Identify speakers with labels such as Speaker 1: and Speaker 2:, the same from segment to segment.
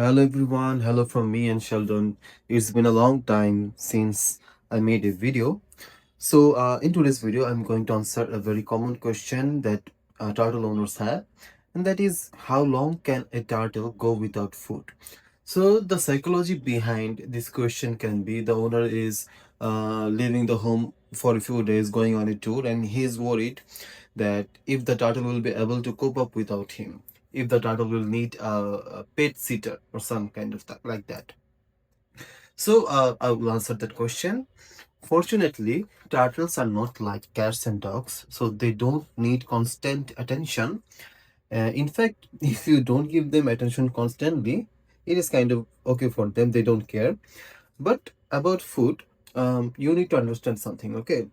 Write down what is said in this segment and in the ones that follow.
Speaker 1: Hello everyone, hello from me and Sheldon. It's been a long time since I made a video. In today's video, I'm going to answer a very common question that turtle owners have, and that is how long can a turtle go without food? So, the psychology behind this question can be the owner is leaving the home for a few days, going on a tour, and he's worried that if the turtle will be able to cope up without him, if the turtle will need a pet sitter or some kind of like that. I will answer that question. Fortunately, turtles are not like cats and dogs, so they don't need constant attention. In fact, if you don't give them attention constantly, it is kind of okay for them, they don't care. But about food, you need to understand something, okay?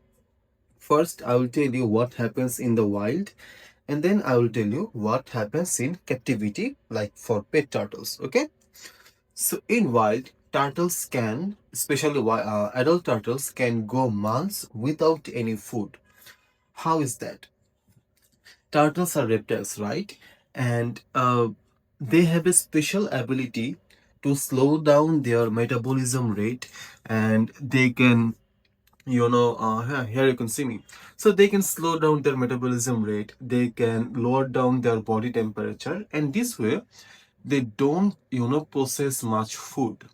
Speaker 1: First, I will tell you what happens in the wild, and then I will tell you what happens in captivity, like for pet turtles, okay? So in wild, turtles can, especially adult turtles, can go months without any food. How is that? Turtles are reptiles, right? And they have a special ability to slow down their metabolism rate, and they can, here you can see me. So they can slow down their metabolism rate, they can lower down their body temperature, and this way they don't, process much food.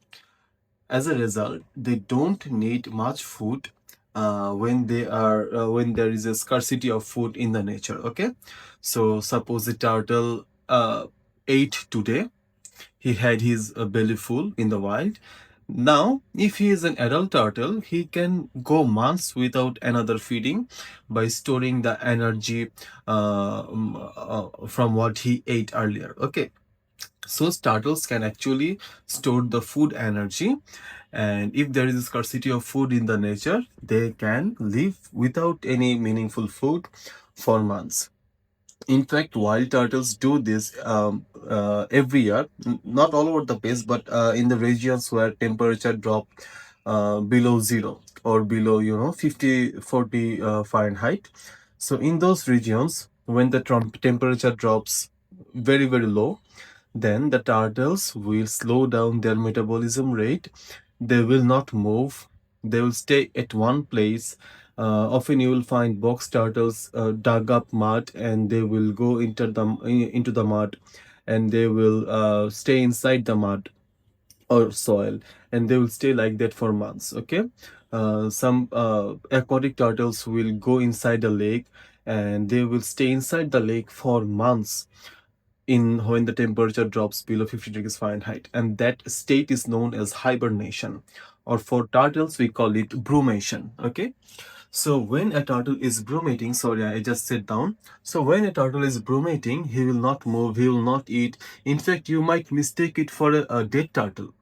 Speaker 1: As a result, they don't need much food when there is a scarcity of food in the nature. Okay, so suppose the turtle ate today, he had his belly full in the wild. Now, if he is an adult turtle, he can go months without another feeding by storing the energy from what he ate earlier. Okay, so turtles can actually store the food energy, and if there is a scarcity of food in the nature, they can live without any meaningful food for months. In fact, wild turtles do this every year, not all over the place, but in the regions where temperature drop below zero or below, 50, 40 Fahrenheit. So in those regions, when the temperature drops very, very low, then the turtles will slow down their metabolism rate. They will not move. They will stay at one place. Often you will find box turtles dug up mud, and they will go into the mud, and they will stay inside the mud or soil, and they will stay like that for months. Okay, some aquatic turtles will go inside the lake, and they will stay inside the lake for months in when the temperature drops below 50 degrees Fahrenheit, and that state is known as hibernation, or for turtles we call it brumation. Okay, so when a turtle is brumating, sorry, I just sit down. So when a turtle is brumating, he will not move, he will not eat. In fact, you might mistake it for a dead turtle.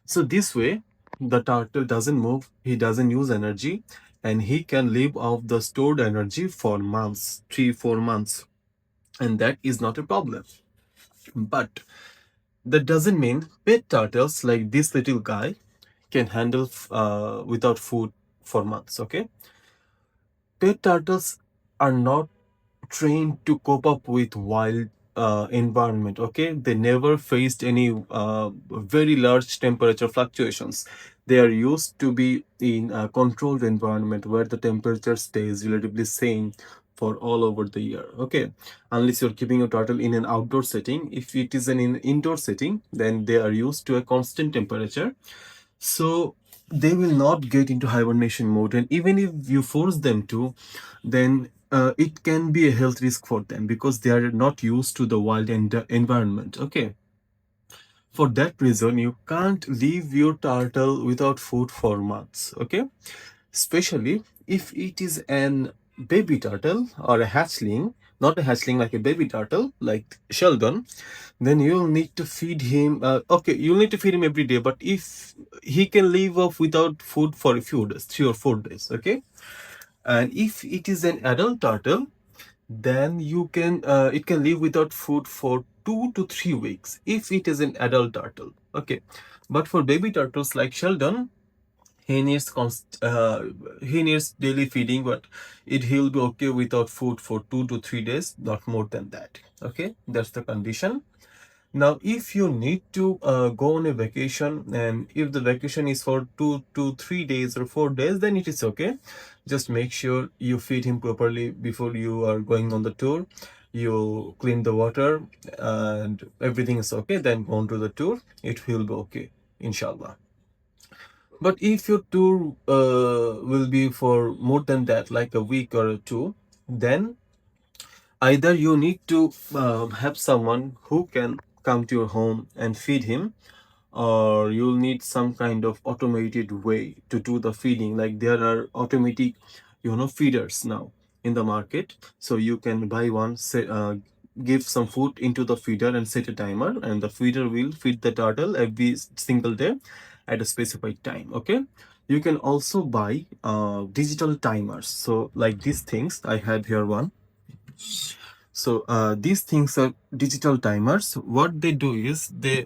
Speaker 1: So this way, the turtle doesn't move, he doesn't use energy, and he can live off the stored energy for months, 3 4 months, and that is not a problem. But that doesn't mean pet turtles like this little guy can handle without food for months. Okay, pet turtles are not trained to cope up with wild environment. Okay, they never faced any very large temperature fluctuations. They are used to be in a controlled environment where the temperature stays relatively same for all over the year. Okay, unless you're keeping a turtle in an outdoor setting. If it is an indoor setting, then they are used to a constant temperature, so they will not get into hibernation mode, and even if you force them to, then it can be a health risk for them because they are not used to the wild environment. Okay, for that reason you can't leave your turtle without food for months. Okay, especially if it is an baby turtle or a hatchling, not a hatchling like a baby turtle like Sheldon, then you'll need to feed him. Okay, you'll need to feed him every day, but if he can live off without food for a few days, 3 or 4 days. Okay, and if it is an adult turtle, then you can it can live without food for 2 to 3 weeks if it is an adult turtle. Okay, but for baby turtles like Sheldon, he needs he needs daily feeding, but he'll be okay without food for 2 to 3 days, not more than that. Okay, that's the condition. Now, if you need to go on a vacation, and if the vacation is for 2 to 3 days or 4 days, then it is okay. Just make sure you feed him properly before you are going on the tour. You clean the water and everything is okay. Then go on to the tour. It will be okay, inshallah. But if your tour will be for more than that, like a week or two, then either you need to have someone who can come to your home and feed him, or you'll need some kind of automated way to do the feeding. Like there are automatic feeders now in the market, so you can buy one, say, give some food into the feeder and set a timer, and the feeder will feed the turtle every single day at a specified time. Okay, you can also buy digital timers. So like these things, I have here one. So these things are digital timers. What they do is they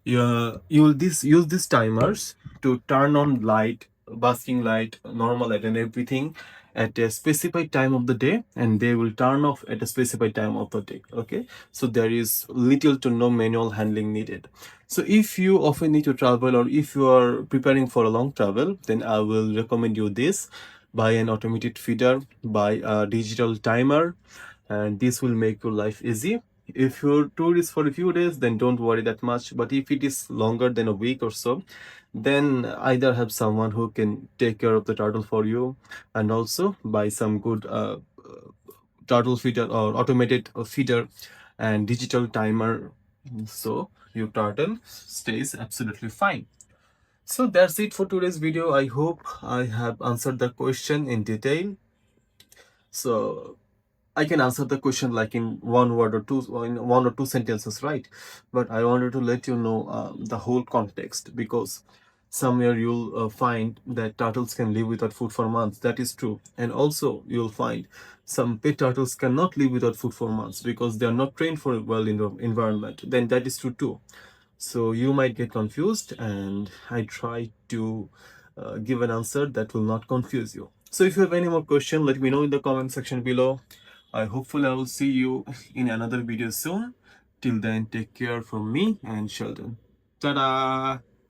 Speaker 1: use these timers to turn on light, basking light, normal light, and everything at a specified time of the day, and they will turn off at a specified time of the day. Okay, so there is little to no manual handling needed. So if you often need to travel, or if you are preparing for a long travel, then I will recommend you this: buy an automated feeder, buy a digital timer, and this will make your life easy. If your tour is for a few days, then don't worry that much. But if it is longer than a week or so, then either have someone who can take care of the turtle for you, and also buy some good turtle feeder or automated feeder and digital timer, so your turtle stays absolutely fine. So that's it for today's video. I hope I have answered the question in detail. So I can answer the question like in one word or two, or in one or two sentences, right? But I wanted to let you know the whole context, because somewhere you'll find that turtles can live without food for months. That is true. And also you'll find some pet turtles cannot live without food for months because they are not trained for a well in the environment. Then that is true too. So you might get confused, and I try to give an answer that will not confuse you. So if you have any more question, let me know in the comment section below. I hopefully I will see you in another video soon. Till then, take care from me and Sheldon. Ta-da!